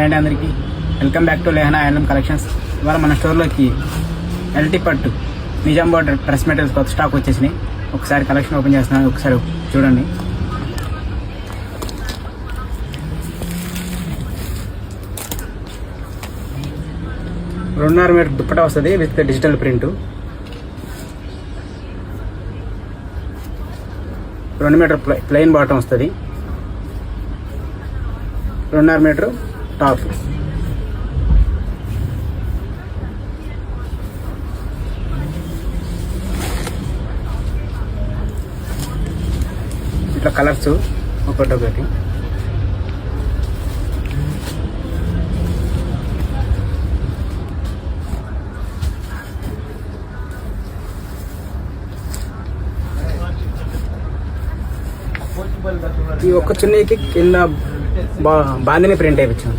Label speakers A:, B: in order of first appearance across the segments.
A: And అందరికీ welcome back to Lehana handloom collections. ఇవాళ మన స్టోర్లోకి ఎల్టీ పట్టు నిజాం బోర్డర్ డ్రెస్ మెటీరియల్స్ కొత్త స్టాక్ వచ్చేసినాయి. ఒకసారి కలెక్షన్ ఓపెన్ చేస్తున్నాను, ఒకసారి చూడండి. రెండున్నర మీటర్ దుప్పటా వస్తుంది with digital print. 2 meter plain bottom వస్తుంది. 2.5 మీటర్ టాప్. ఇట్లా కలర్స్ ఒకటి. ఈ ఒక్క చున్నీకి కింద బాందిని ప్రింట్ వేయించాం.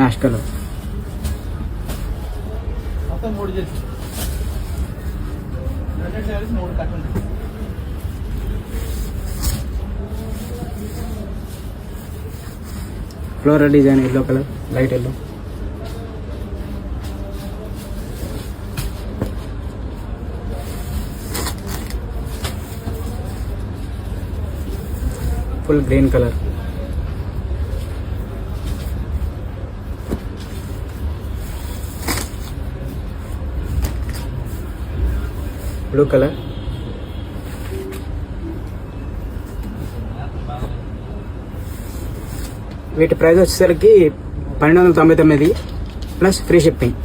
A: యాష్కలో floral design, yellow colour, light yellow. Full green colour. Blue colour. వీటి ప్రైస్ వచ్చేసరికి 1299 ప్లస్ ఫ్రీ షిప్పింగ్.